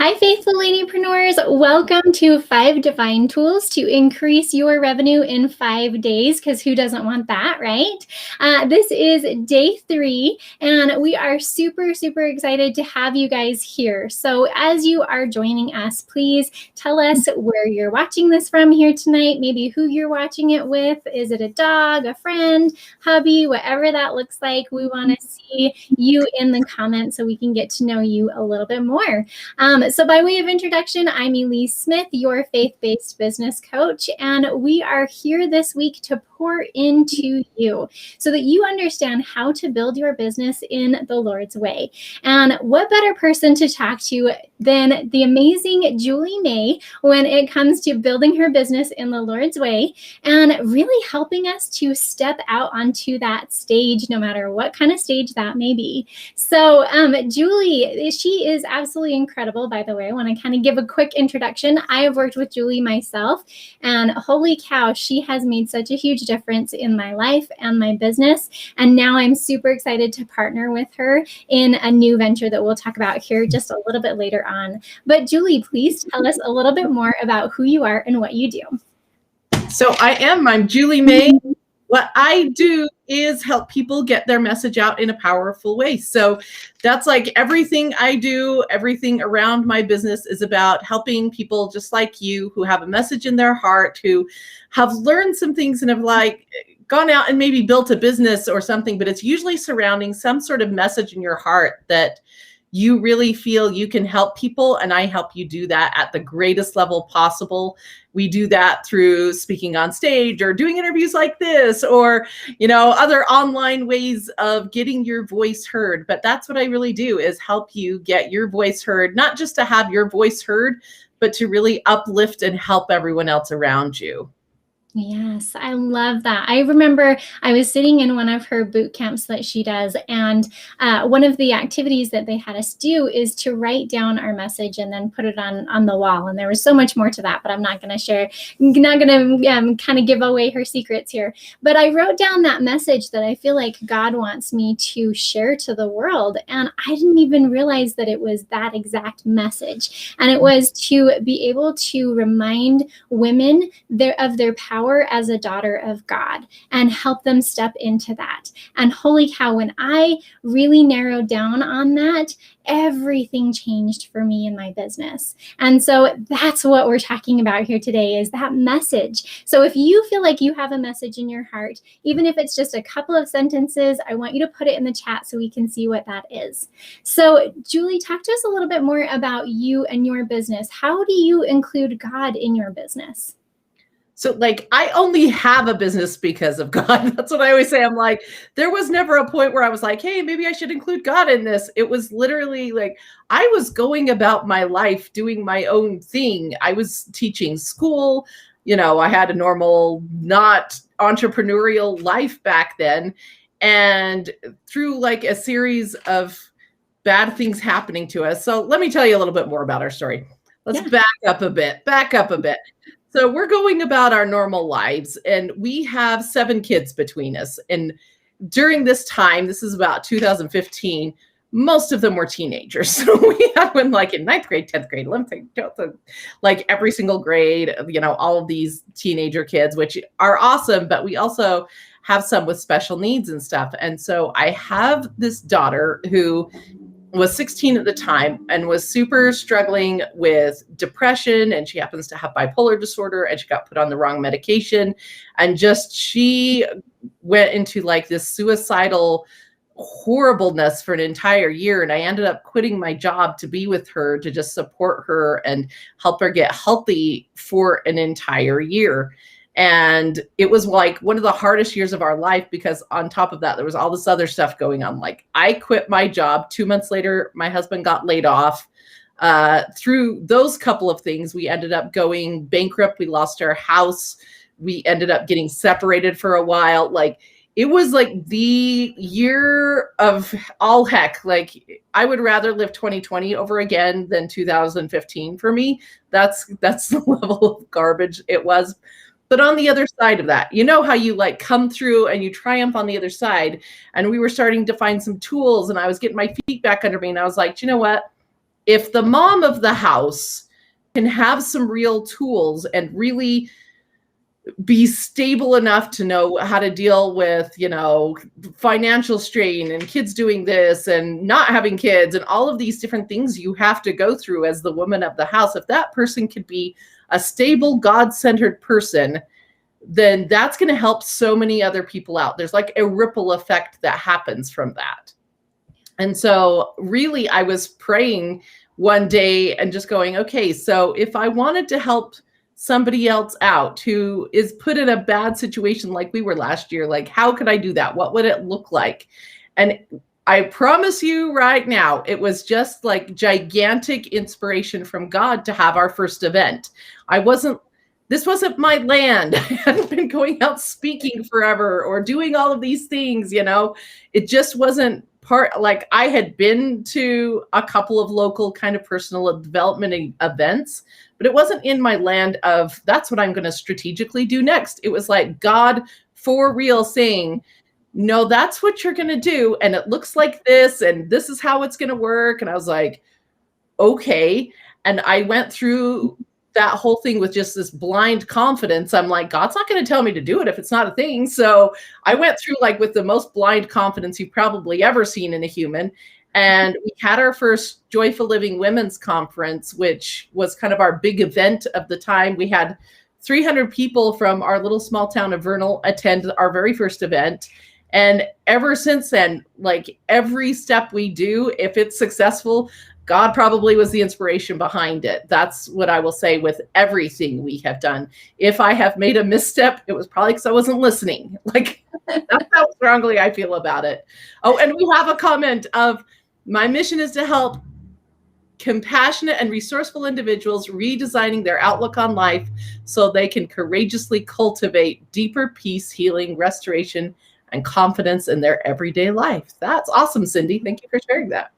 Hi, faithful ladypreneurs. Welcome to 5 Divine Tools to increase your revenue in 5 days, because who doesn't want that, right? This is day 3, and we are super excited to have you guys here. So as you are joining us, please tell us where you're watching this from here tonight, maybe who you're watching it with. Is it a dog, a friend, hubby, whatever that looks like? We want to see you in the comments so we can get to know you a little bit more. So by way of introduction, I'm Elise Smith, your faith-based business coach, and we are here this week to pour into you so that you understand how to build your business in the Lord's way. And what better person to talk to than the amazing Julie May when it comes to building her business in the Lord's way and really helping us to step out onto that stage, no matter what kind of stage that may be. So Julie, she is absolutely incredible, by the way. I want to kind of give a quick introduction. I have worked with Julie myself, and holy cow, she has made such a huge difference in my life and my business. And now I'm super excited to partner with her in a new venture that we'll talk about here just a little bit later on. But Julie, please tell us a little bit more about who you are and what you do. So I'm Julie May. What I do is help people get their message out in a powerful way. So that's like everything I do, everything around my business is about helping people just like you who have a message in their heart, who have learned some things and have like gone out and maybe built a business or something, but it's usually surrounding some sort of message in your heart that you really feel you can help people, and I help you do that at the greatest level possible. We do that through speaking on stage or doing interviews like this, or, other online ways of getting your voice heard. But that's what I really do, is help you get your voice heard, not just to have your voice heard, but to really uplift and help everyone else around you. Yes, I love that. I remember I was sitting in one of her boot camps that she does, and one of the activities that they had us do is to write down our message and then put it on the wall. And there was so much more to that, but I'm not going to share, not going to kind of give away her secrets here. But I wrote down that message that I feel like God wants me to share to the world. And I didn't even realize that it was that exact message. And it was to be able to remind women of their power as a daughter of God and help them step into that. And holy cow, when I really narrowed down on that, everything changed for me in my business. And so that's what we're talking about here today, is that message. So if you feel like you have a message in your heart, even if it's just a couple of sentences, I want you to put it in the chat so we can see what that is. So Julie, talk to us a little bit more about you and your business. How do you include God in your business? So I only have a business because of God. That's what I always say. I'm like, there was never a point where I was like, hey, maybe I should include God in this. It was literally like, I was going about my life doing my own thing. I was teaching school. I had a normal, not entrepreneurial life back then. And through like a series of bad things happening to us. So let me tell you a little bit more about our story. Let's back up a bit. So we're going about our normal lives, and we have 7 kids between us. And during this time, this is about 2015, most of them were teenagers. So we had one like in 9th grade, 10th grade, 11th grade, 12th, like every single grade, all of these teenager kids, which are awesome. But we also have some with special needs and stuff. And so I have this daughter who was 16 at the time and was super struggling with depression, and she happens to have bipolar disorder, and she got put on the wrong medication, and she went into like this suicidal horribleness for an entire year. And I ended up quitting my job to be with her, to just support her and help her get healthy for an entire year. And it was like one of the hardest years of our life, because on top of that, there was all this other stuff going on. Like I quit my job. 2 months later, my husband got laid off. Through those couple of things, we ended up going bankrupt. We lost our house. We ended up getting separated for a while. Like it was like the year of all heck. Like I would rather live 2020 over again than 2015 for me. That's the level of garbage it was. But on the other side of that, how you like come through and you triumph on the other side. And we were starting to find some tools, and I was getting my feet back under me. And I was like, you know what? if the mom of the house can have some real tools and really be stable enough to know how to deal with, financial strain and kids doing this and not having kids and all of these different things you have to go through as the woman of the house, if that person could be a stable, God-centered person, then that's going to help so many other people out. There's like a ripple effect that happens from that. And so really I was praying one day and just going, okay, so if I wanted to help somebody else out who is put in a bad situation like we were last year, like how could I do that? What would it look like? And I promise you right now, it was just like gigantic inspiration from God to have our first event. This wasn't my land. I hadn't been going out speaking forever or doing all of these things, It just wasn't like I had been to a couple of local kind of personal development events, but it wasn't in my land of that's what I'm going to strategically do next. It was like God for real saying, no, that's what you're going to do. And it looks like this, and this is how it's going to work. And I was like, okay. And I went through that whole thing with just this blind confidence. I'm like, God's not going to tell me to do it if it's not a thing. So I went through like with the most blind confidence you've probably ever seen in a human. And we had our first Joyful Living Women's Conference, which was kind of our big event of the time. We had 300 people from our little small town of Vernal attend our very first event. And ever since then, like every step we do, if it's successful, God probably was the inspiration behind it. That's what I will say with everything we have done. If I have made a misstep, it was probably because I wasn't listening. Like that's how strongly I feel about it. Oh, and we have a comment of my mission is to help compassionate and resourceful individuals redesigning their outlook on life so they can courageously cultivate deeper peace, healing, restoration, and confidence in their everyday life. That's awesome, Cindy. Thank you for sharing that.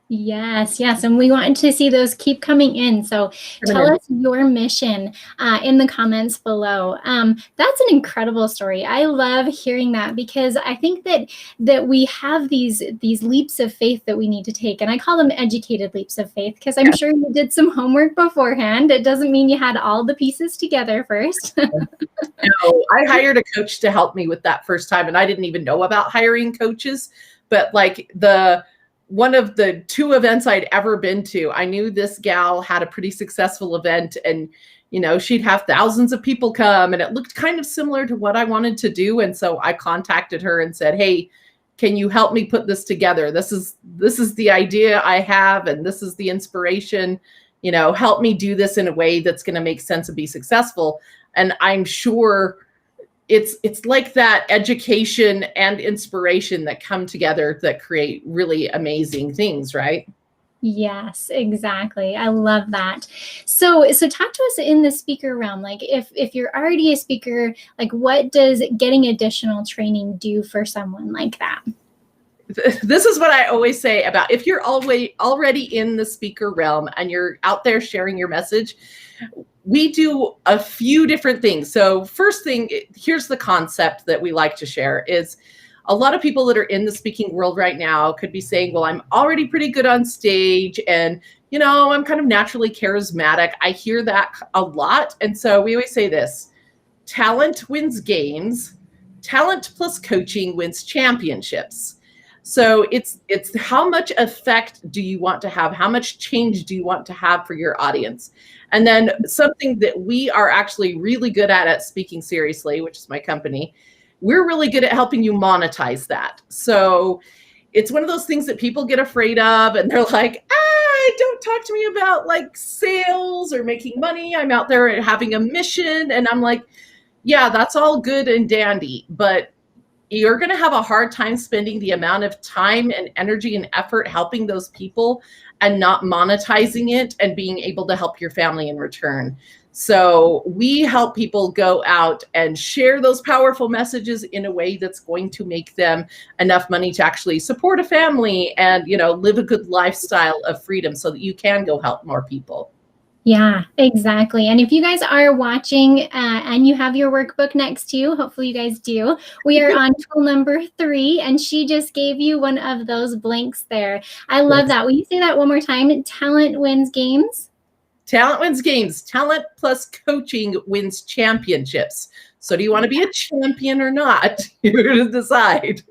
Yes. And we want to see those keep coming in. So tell us your mission in the comments below. That's an incredible story. I love hearing that because I think that we have these leaps of faith that we need to take. And I call them educated leaps of faith because I'm sure you did some homework beforehand. It doesn't mean you had all the pieces together first. No, I hired a coach to help me with that first time. And I didn't even know about hiring coaches. But like one of the 2 events I'd ever been to, I knew this gal had a pretty successful event and, she'd have thousands of people come and it looked kind of similar to what I wanted to do. And so I contacted her and said, hey, can you help me put this together? This is the idea I have. And this is the inspiration, help me do this in a way that's going to make sense and be successful. And I'm sure it's like that education and inspiration that come together that create really amazing things, right? Yes, exactly. I love that. So talk to us in the speaker realm. Like if you're already a speaker, like what does getting additional training do for someone like that? This is what I always say about if you're already in the speaker realm and you're out there sharing your message, we do a few different things. So first thing, here's the concept that we like to share is a lot of people that are in the speaking world right now could be saying, well, I'm already pretty good on stage and, I'm kind of naturally charismatic. I hear that a lot. And so we always say this, talent wins games, talent plus coaching wins championships. So it's how much effect do you want to have? How much change do you want to have for your audience? And then something that we are actually really good at Speaking Seriously, which is my company, we're really good at helping you monetize that. So it's one of those things that people get afraid of and they're like, don't talk to me about like sales or making money. I'm out there having a mission. And I'm like, yeah, that's all good and dandy, but you're going to have a hard time spending the amount of time and energy and effort helping those people and not monetizing it and being able to help your family in return. So we help people go out and share those powerful messages in a way that's going to make them enough money to actually support a family and, live a good lifestyle of freedom so that you can go help more people. Yeah, exactly. And if you guys are watching and you have your workbook next to you, hopefully you guys do, we are on tool number 3, and she just gave you one of those blanks there. I love Yes. that. Will you say that one more time? Talent wins games. Talent wins games. Talent plus coaching wins championships. So do you want to be a champion or not? You're going to decide.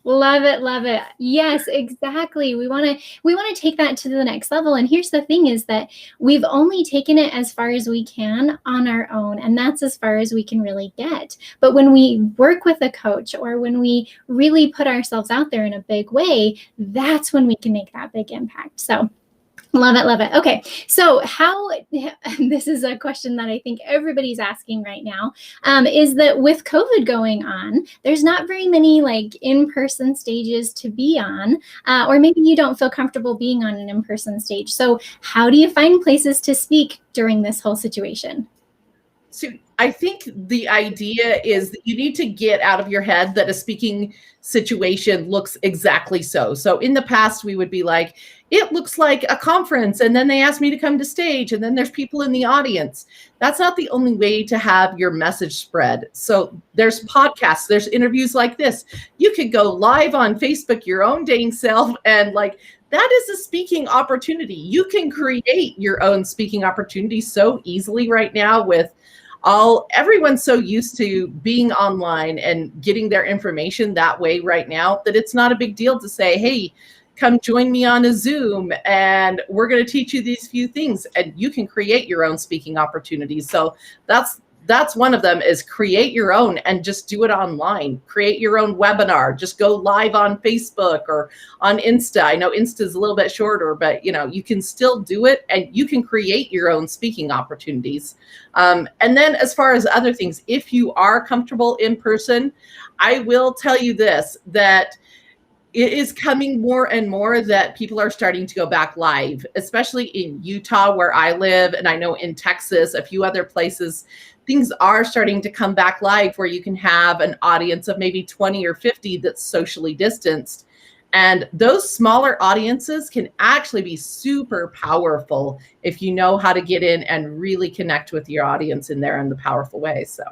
Love it, love it. Yes, exactly. We want to take that to the next level. And here's the thing is that we've only taken it as far as we can on our own, and that's as far as we can really get. But when we work with a coach or when we really put ourselves out there in a big way, that's when we can make that big impact. So love it, love it. Okay, so how, this is a question that I think everybody's asking right now, is that with COVID going on, there's not very many like in-person stages to be on, or maybe you don't feel comfortable being on an in-person stage. So how do you find places to speak during this whole situation? So I think the idea is that you need to get out of your head that a speaking situation looks exactly so. So in the past, we would be like, it looks like a conference, and then they asked me to come to stage, and then there's people in the audience. That's not the only way to have your message spread. So there's podcasts, there's interviews like this. You could go live on Facebook, your own dang self, and like that is a speaking opportunity. You can create your own speaking opportunity so easily right now with everyone's so used to being online and getting their information that way right now that it's not a big deal to say, hey, come join me on a Zoom and we're going to teach you these few things, and you can create your own speaking opportunities. So that's one of them, is create your own and just do it online. Create your own webinar. Just go live on Facebook or on Insta. I know Insta is a little bit shorter, but you can still do it, and you can create your own speaking opportunities. And then as far as other things, if you are comfortable in person, I will tell you this, that it is coming more and more that people are starting to go back live, especially in Utah, where I live. And I know in Texas, a few other places, things are starting to come back live where you can have an audience of maybe 20 or 50 that's socially distanced. And those smaller audiences can actually be super powerful if you know how to get in and really connect with your audience in there in the powerful way. So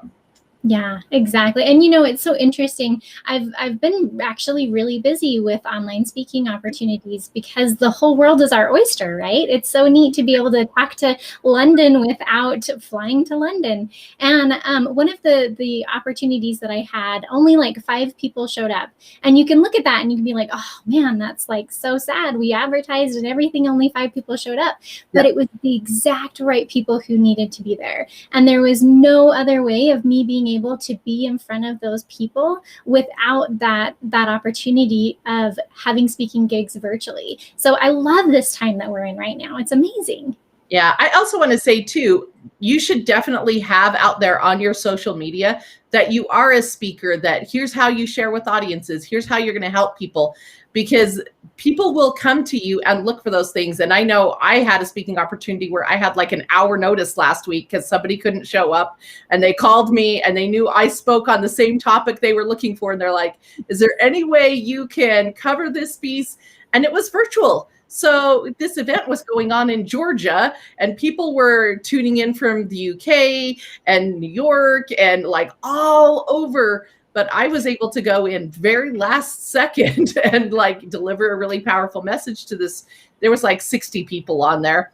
Yeah, exactly. And it's so interesting. I've been actually really busy with online speaking opportunities because the whole world is our oyster, right? It's so neat to be able to talk to London without flying to London. And one of the opportunities that I had, only like 5 people showed up. And you can look at that and you can be like, oh man, that's like so sad. We advertised and everything, only 5 people showed up. But yeah. it was the exact right people who needed to be there. And there was no other way of me being able to be in front of those people without that opportunity of having speaking gigs virtually. So I love this time that we're in right now. It's amazing. Yeah, I also want to say too, you should definitely have out there on your social media that you are a speaker, that here's how you share with audiences, here's how you're going to help people, because people will come to you and look for those things. And I know I had a speaking opportunity where I had like an hour notice last week because somebody couldn't show up, and they called me and they knew I spoke on the same topic they were looking for. And they're like, is there any way you can cover this piece? And it was virtual. So this event was going on in Georgia, and people were tuning in from the UK and New York and like all over. But I was able to go in very last second and like deliver a really powerful message to this. There was like 60 people on there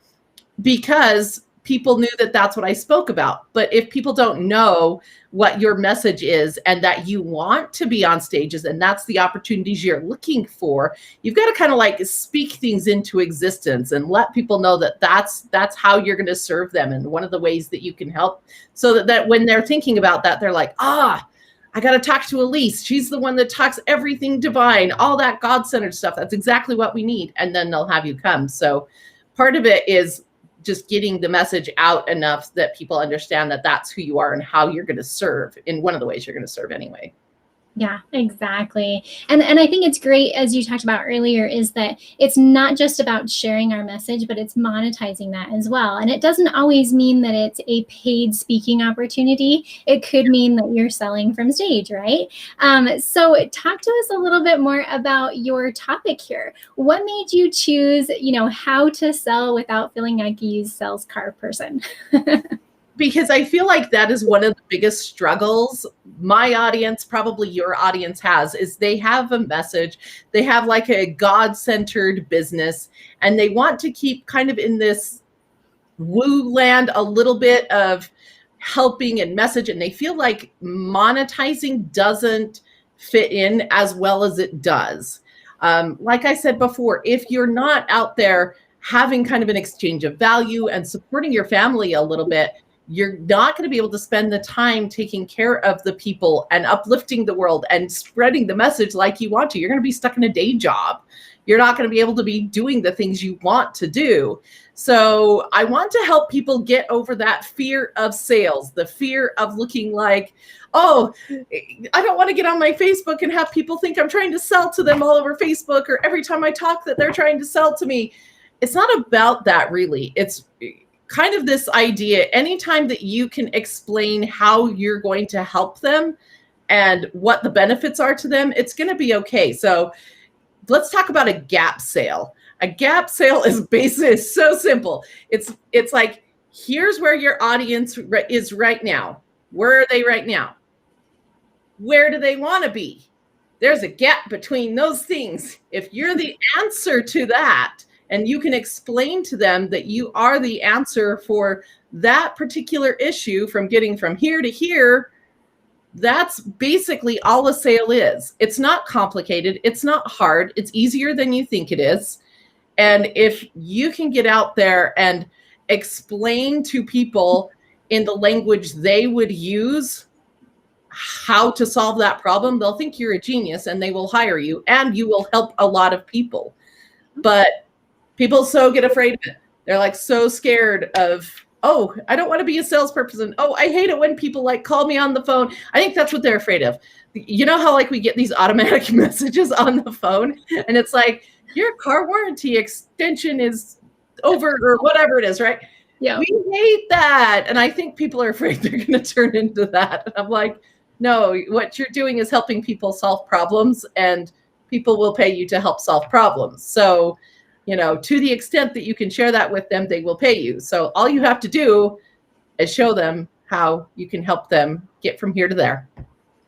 because people knew that that's what I spoke about. But if people don't know what your message is and that you want to be on stages and that's the opportunities you're looking for, you've got to kind of like speak things into existence and let people know that that's how you're going to serve them. And one of the ways that you can help, so that when they're thinking about that, they're like, I got to talk to Elise. She's the one that talks everything divine, all that God-centered stuff. That's exactly what we need. And then they'll have you come. So part of it is just getting the message out enough that people understand that that's who you are and how you're going to serve in one of the ways you're going to serve anyway. Yeah, exactly. And I think it's great, as you talked about earlier, is that it's not just about sharing our message, but it's monetizing that as well. And it doesn't always mean that it's a paid speaking opportunity. It could mean that you're selling from stage, right? So talk to us a little bit more about your topic here. What made you choose, how to sell without feeling like you use sales car person? Because I feel like that is one of the biggest struggles my audience, probably your audience, has, is they have a message, they have like a God-centered business, and they want to keep kind of in this woo land a little bit of helping and message, and they feel like monetizing doesn't fit in as well as it does. Like I said before, if you're not out there having kind of an exchange of value and supporting your family a little bit, you're not going to be able to spend the time taking care of the people and uplifting the world and spreading the message like you want to. You're going to be stuck in a day job. You're not going to be able to be doing the things you want to do. So I want to help people get over that fear of sales, the fear of looking like, oh, I don't want to get on my Facebook and have people think I'm trying to sell to them all over Facebook, or every time I talk that they're trying to sell to me. It's not about that, really. It's kind of this idea, anytime that you can explain how you're going to help them and what the benefits are to them, it's going to be okay. So let's talk about a gap sale. A gap sale is basically so simple. It's like, here's where your audience is right now. Where are they right now? Where do they want to be? There's a gap between those things. If you're the answer to that, and you can explain to them that you are the answer for that particular issue, from getting from here to here, that's basically all a sale is. It's not complicated. It's not hard. It's easier than you think it is. And if you can get out there and explain to people in the language they would use how to solve that problem, they'll think you're a genius and they will hire you, and you will help a lot of people. But people so get afraid of it. They're like so scared of, oh, I don't want to be a salesperson. Oh, I hate it when people like call me on the phone. I think that's what they're afraid of. You know how like we get these automatic messages on the phone, and it's like, your car warranty extension is over, or whatever it is, right? Yeah. We hate that. And I think people are afraid they're going to turn into that. And I'm like, no, what you're doing is helping people solve problems, and people will pay you to help solve problems. So, to the extent that you can share that with them, they will pay you. So all you have to do is show them how you can help them get from here to there.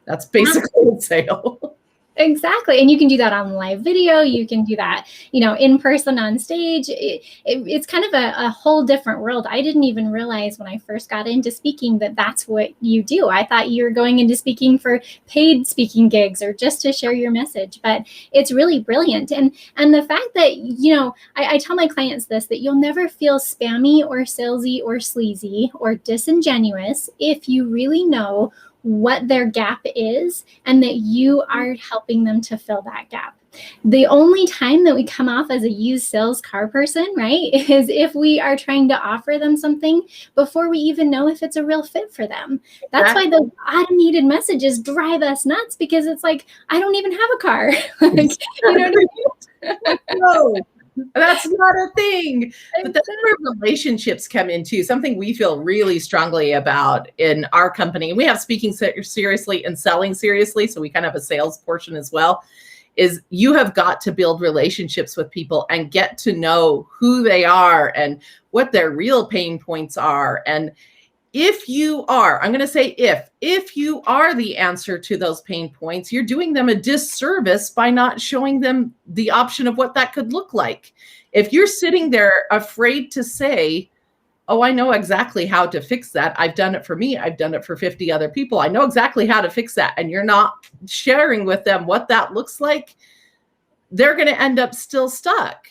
That's basically a sale. Exactly. And you can do that on live video. You can do that, in person on stage. It's kind of a whole different world. I didn't even realize when I first got into speaking that that's what you do. I thought you were going into speaking for paid speaking gigs or just to share your message, but it's really brilliant. And the fact that, I tell my clients this, that you'll never feel spammy or salesy or sleazy or disingenuous if you really know what their gap is and that you are helping them to fill that gap. The only time that we come off as a used sales car person, right, is if we are trying to offer them something before we even know if it's a real fit for them. That's why the automated messages drive us nuts, because it's like, I don't even have a car. Like, you know what I mean? No, that's not a thing. But that's where relationships come into something we feel really strongly about in our company. We have speaking seriously and selling seriously, so we kind of have a sales portion as well. Is you have got to build relationships with people and get to know who they are and what their real pain points are. And if you are, I'm going to say if you are the answer to those pain points, you're doing them a disservice by not showing them the option of what that could look like. If you're sitting there afraid to say, oh, I know exactly how to fix that. I've done it for me. I've done it for 50 other people. I know exactly how to fix that. And you're not sharing with them what that looks like, they're going to end up still stuck.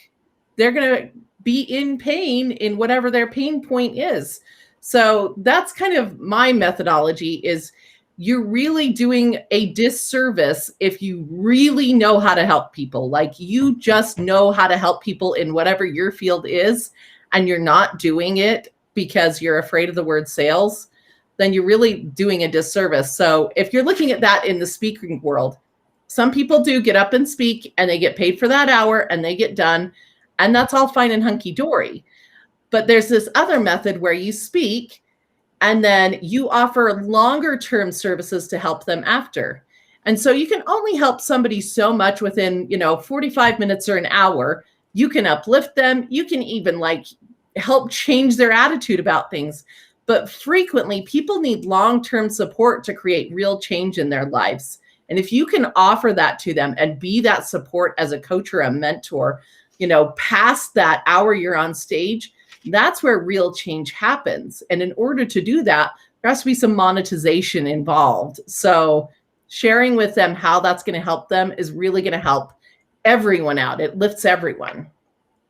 They're going to be in pain in whatever their pain point is. So that's kind of my methodology, is you're really doing a disservice if you really know how to help people. Like, you just know how to help people in whatever your field is, and you're not doing it because you're afraid of the word sales. then you're really doing a disservice. So if you're looking at that in the speaking world, some people do get up and speak and they get paid for that hour and they get done, and that's all fine and hunky dory. But there's this other method where you speak and then you offer longer term services to help them after. And so you can only help somebody so much within, 45 minutes or an hour. You can uplift them. You can even like help change their attitude about things. But frequently people need long-term support to create real change in their lives. And if you can offer that to them and be that support as a coach or a mentor, past that hour you're on stage, that's where real change happens. And in order to do that, there has to be some monetization involved. So sharing with them how that's going to help them is really going to help everyone out. It lifts everyone.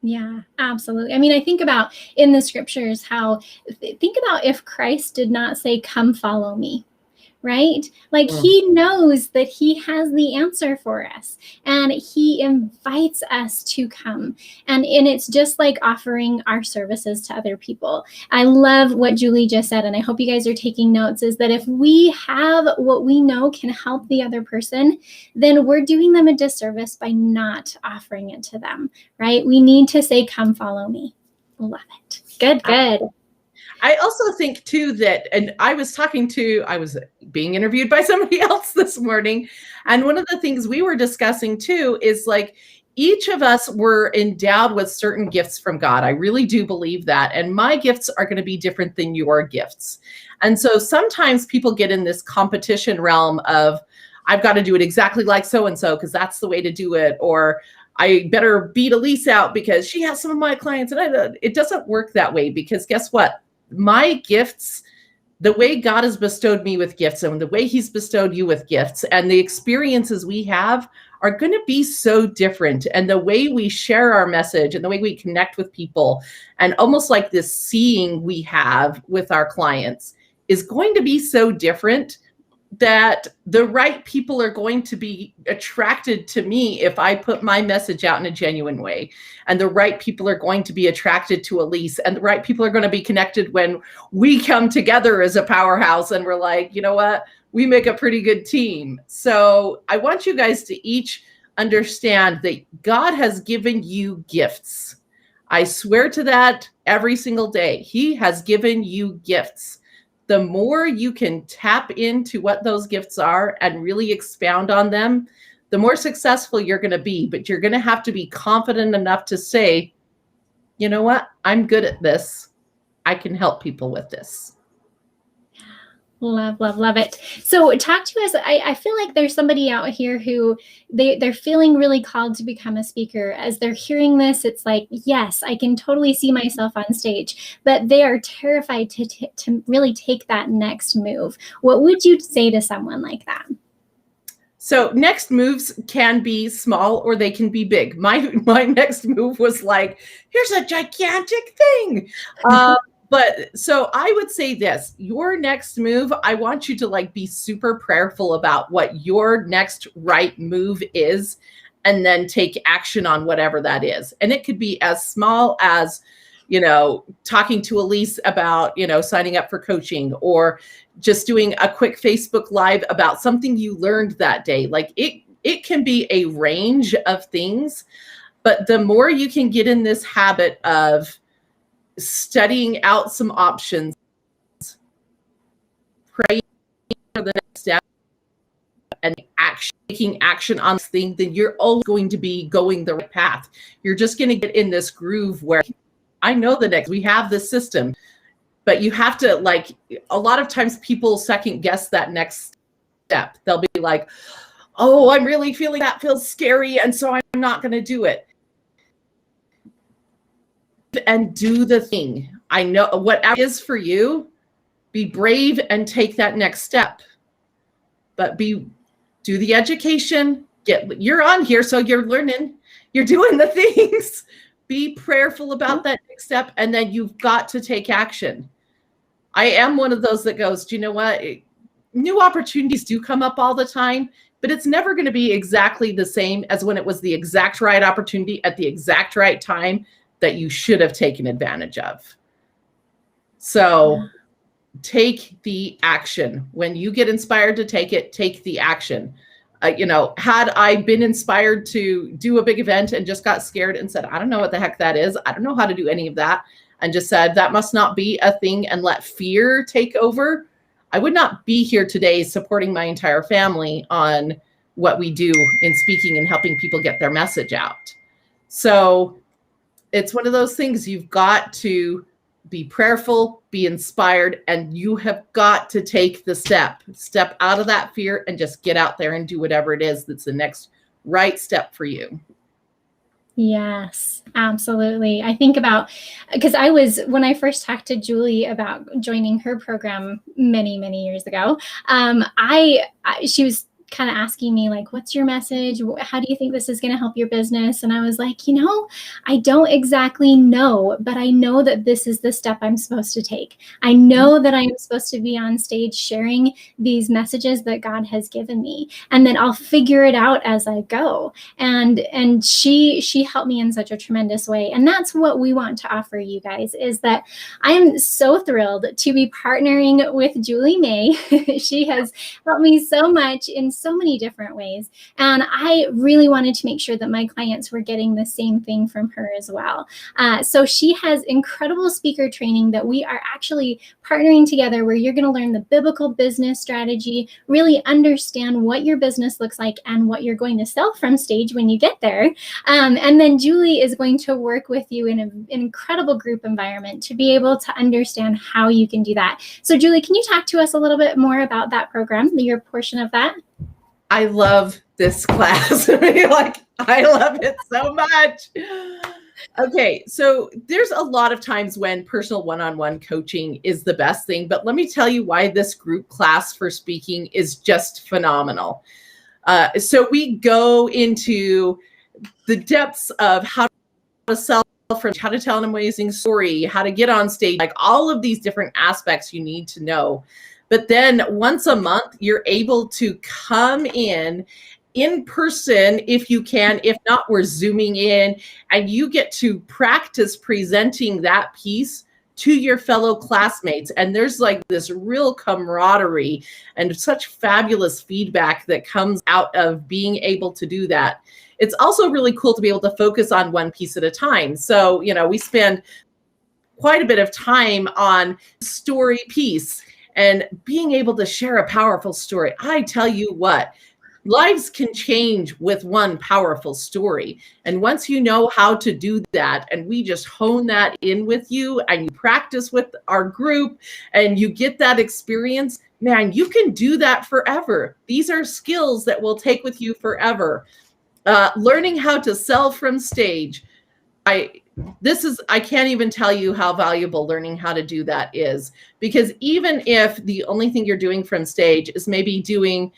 Yeah, absolutely. I mean, I think about in the scriptures think about if Christ did not say, "Come follow me," right? Like he knows that he has the answer for us and he invites us to come. And it's just like offering our services to other people. I love what Julie just said, and I hope you guys are taking notes, is that if we have what we know can help the other person, then we're doing them a disservice by not offering it to them, right? We need to say, "Come follow me." Love it. Good, good. I also think too that, and I was being interviewed by somebody else this morning. And one of the things we were discussing too is like each of us were endowed with certain gifts from God. I really do believe that. And my gifts are going to be different than your gifts. And so sometimes people get in this competition realm of, I've got to do it exactly like so-and-so because that's the way to do it. Or I better beat Elise out because she has some of my clients. And it doesn't work that way, because guess what? My gifts, the way God has bestowed me with gifts and the way he's bestowed you with gifts and the experiences we have are going to be so different. And the way we share our message and the way we connect with people and almost like this seeing we have with our clients is going to be so different that the right people are going to be attracted to me if I put my message out in a genuine way. And the right people are going to be attracted to Elise, and the right people are going to be connected when we come together as a powerhouse and we're like, you know what, we make a pretty good team. So I want you guys to each understand that God has given you gifts. I swear to that every single day. He has given you gifts. The more you can tap into what those gifts are and really expound on them, the more successful you're going to be. But you're going to have to be confident enough to say, you know what? I'm good at this. I can help people with this. Love, love, love it. So talk to us. I feel like there's somebody out here who they're feeling really called to become a speaker. As they're hearing this, it's like, yes, I can totally see myself on stage, but they are terrified to really take that next move. What would you say to someone like that? So next moves can be small or they can be big. My next move was like, here's a gigantic thing. But so I would say this, your next move, I want you to like be super prayerful about what your next right move is, and then take action on whatever that is. And it could be as small as, talking to Elise about, signing up for coaching, or just doing a quick Facebook Live about something you learned that day. Like it can be a range of things, but the more you can get in this habit of studying out some options, praying for the next step, and taking action on this thing, then you're always going to be going the right path. You're just going to get in this groove where I know we have this system, but you have to, like, a lot of times people second guess that next step. They'll be like, oh, I'm really feeling that feels scary, and so I'm not going to do it. And do the thing. I know whatever it is for you, be brave and take that next step. But do the education. You're on here, so you're learning. You're doing the things. Be prayerful about that next step, and then you've got to take action. I am one of those that goes, do you know what? New opportunities do come up all the time, but it's never going to be exactly the same as when it was the exact right opportunity at the exact right time that you should have taken advantage of. So take the action. When you get inspired to take the action. Had I been inspired to do a big event and just got scared and said, I don't know what the heck that is, I don't know how to do any of that, and just said, that must not be a thing, and let fear take over, I would not be here today supporting my entire family on what we do in speaking and helping people get their message out. So it's one of those things, you've got to be prayerful, be inspired, and you have got to take the step out of that fear and just get out there and do whatever it is that's the next right step for you. Yes, absolutely. I think about, because when I first talked to Julie about joining her program many, many years ago, she was kind of asking me like, what's your message? How do you think this is going to help your business? And I was like, I don't exactly know, but I know that this is the step I'm supposed to take. I know that I'm supposed to be on stage sharing these messages that God has given me, and then I'll figure it out as I go. And she helped me in such a tremendous way. And that's what we want to offer you guys, is that I am so thrilled to be partnering with Julie May. She has helped me so much in so many different ways. And I really wanted to make sure that my clients were getting the same thing from her as well. So she has incredible speaker training that we are actually partnering together, where you're going to learn the biblical business strategy, really understand what your business looks like and what you're going to sell from stage when you get there. And then Julie is going to work with you in an incredible group environment to be able to understand how you can do that. So Julie, can you talk to us a little bit more about that program, your portion of that? I love this class. I love it so much. Okay, so there's a lot of times when personal one-on-one coaching is the best thing, but let me tell you why this group class for speaking is just phenomenal. So we go into the depths of how to sell, from how to tell an amazing story, how to get on stage, like all of these different aspects you need to know. But then once a month, you're able to come in person if you can. If not, we're Zooming in, and you get to practice presenting that piece to your fellow classmates. And there's like this real camaraderie and such fabulous feedback that comes out of being able to do that. It's also really cool to be able to focus on one piece at a time. So, we spend quite a bit of time on story piece and being able to share a powerful story. I tell you what, lives can change with one powerful story. And once you know how to do that, and we just hone that in with you, and you practice with our group, and you get that experience, man, you can do that forever. These are skills that will take with you forever. Learning how to sell from stage. I can't even tell you how valuable learning how to do that is, because even if the only thing you're doing from stage is maybe doing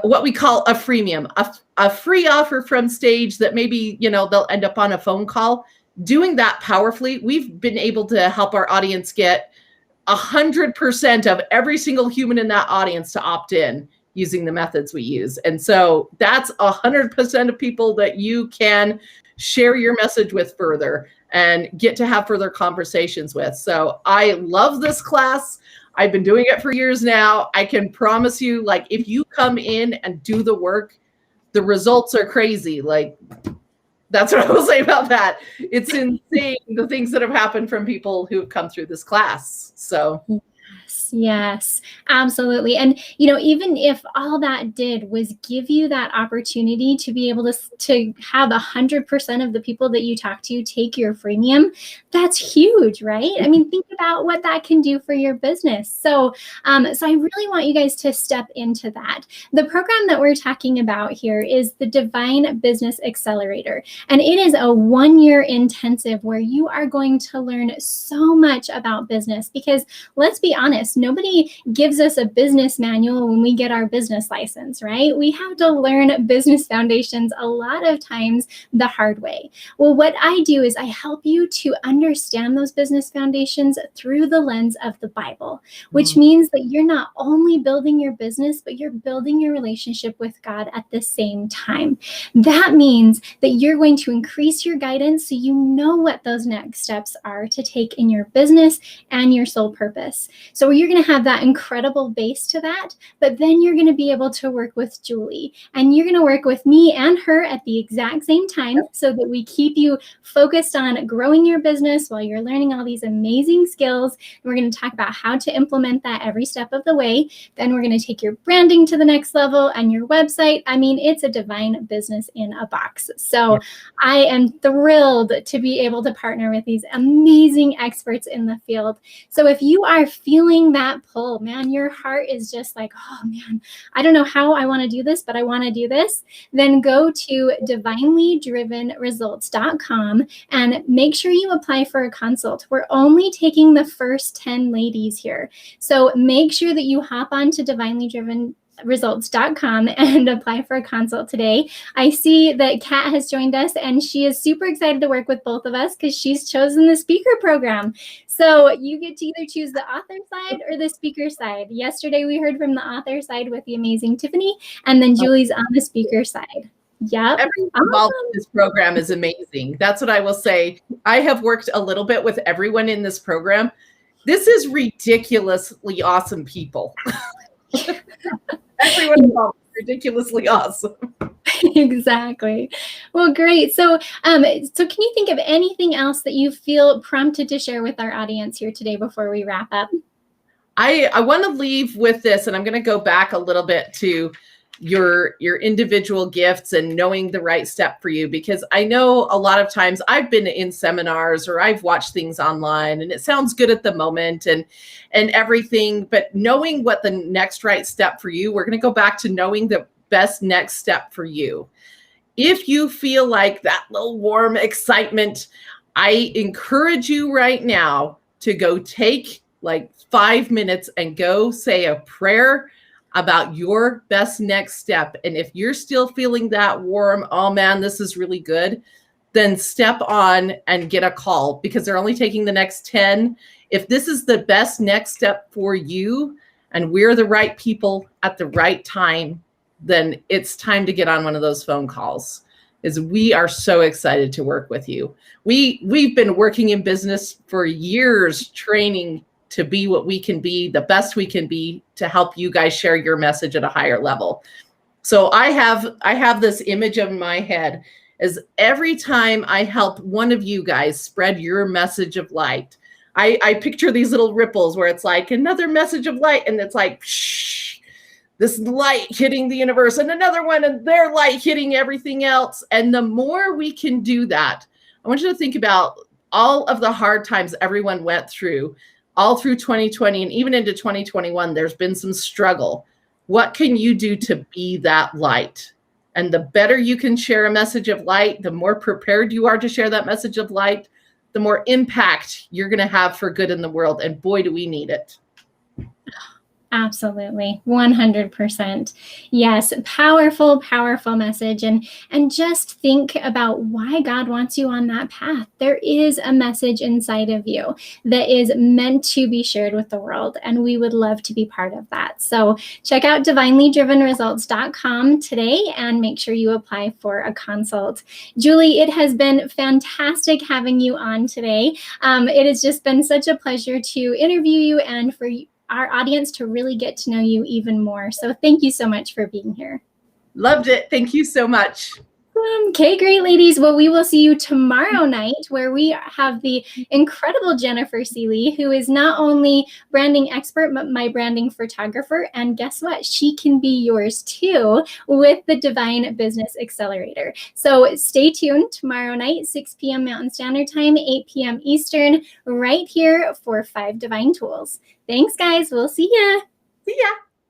what we call a freemium, a free offer from stage that maybe, they'll end up on a phone call, doing that powerfully, we've been able to help our audience get 100% of every single human in that audience to opt in using the methods we use. And so that's 100% of people that you can share your message with further and get to have further conversations with. So I love this class. I've been doing it for years now. I can promise you, like, if you come in and do the work, the results are crazy. Like, that's what I will say about that. It's insane, the things that have happened from people who have come through this class. So Yes, absolutely. And, even if all that did was give you that opportunity to be able to have 100% of the people that you talk to take your freemium, that's huge, right? I mean, think about what that can do for your business. So I really want you guys to step into that. The program that we're talking about here is the Divine Business Accelerator. And it is a 1-year intensive where you are going to learn so much about business, because let's be honest, nobody gives us a business manual when we get our business license, right? We have to learn business foundations a lot of times the hard way. Well, what I do is I help you to understand those business foundations through the lens of the Bible, which means that you're not only building your business, but you're building your relationship with God at the same time. That means that you're going to increase your guidance so you know what those next steps are to take in your business and your soul purpose. So So you're going to have that incredible base to that, but then you're going to be able to work with Julie, and you're going to work with me and her at the exact same time so that we keep you focused on growing your business while you're learning all these amazing skills. We're going to talk about how to implement that every step of the way. Then we're going to take your branding to the next level and your website. I mean, it's a divine business in a box. So I am thrilled to be able to partner with these amazing experts in the field. So if you are feeling that pull, man, your heart is just like, oh man, I don't know how I want to do this, but I want to do this, then go to divinelydrivenresults.com and make sure you apply for a consult. We're only taking the first 10 ladies here. So make sure that you hop on to divinelydrivenresults.com and apply for a consult today. I see that Kat has joined us, and she is super excited to work with both of us because she's chosen the speaker program. So you get to either choose the author side or the speaker side. Yesterday, we heard from the author side with the amazing Tiffany, and then Julie's on the speaker side. Yep. Everyone involved in this program is amazing. That's what I will say. I have worked a little bit with everyone in this program. This is ridiculously awesome people. Everyone involved is ridiculously awesome. Exactly. Well, great. So can you think of anything else that you feel prompted to share with our audience here today before we wrap up? I want to leave with this, and I'm going to go back a little bit to your individual gifts and knowing the right step for you, because I know a lot of times I've been in seminars or I've watched things online and it sounds good at the moment and everything, but knowing what the next right step for you, we're going to go back to knowing the best next step for you. If you feel like that little warm excitement, I encourage you right now to go take like 5 minutes and go say a prayer about your best next step. And if you're still feeling that warm, oh man, this is really good, then step on and get a call, because they're only taking the next 10. If this is the best next step for you and we're the right people at the right time, then it's time to get on one of those phone calls, is we are so excited to work with you. We've been working in business for years, training to be what we can be, the best we can be, to help you guys share your message at a higher level. So I have this image in my head as every time I help one of you guys spread your message of light, I picture these little ripples where it's like another message of light, and it's like, shh, this light hitting the universe, and another one, and their light hitting everything else. And the more we can do that, I want you to think about all of the hard times everyone went through, all through 2020 and even into 2021, there's been some struggle. What can you do to be that light? And the better you can share a message of light, the more prepared you are to share that message of light, the more impact you're going to have for good in the world. And boy, do we need it. Absolutely. 100%. Yes. Powerful, powerful message. And just think about why God wants you on that path. There is a message inside of you that is meant to be shared with the world, and we would love to be part of that. So check out divinelydrivenresults.com today and make sure you apply for a consult. Julie, it has been fantastic having you on today. It has just been such a pleasure to interview you and for our audience to really get to know you even more. So thank you so much for being here. Loved it. Thank you so much. Okay, great, ladies. Well, we will see you tomorrow night, where we have the incredible Jennifer Seeley, who is not only branding expert, but my branding photographer. And guess what? She can be yours too with the Divine Business Accelerator. So stay tuned tomorrow night, 6 p.m. Mountain Standard Time, 8 p.m. Eastern, right here for 5 Divine Tools. Thanks, guys. We'll see ya. See ya.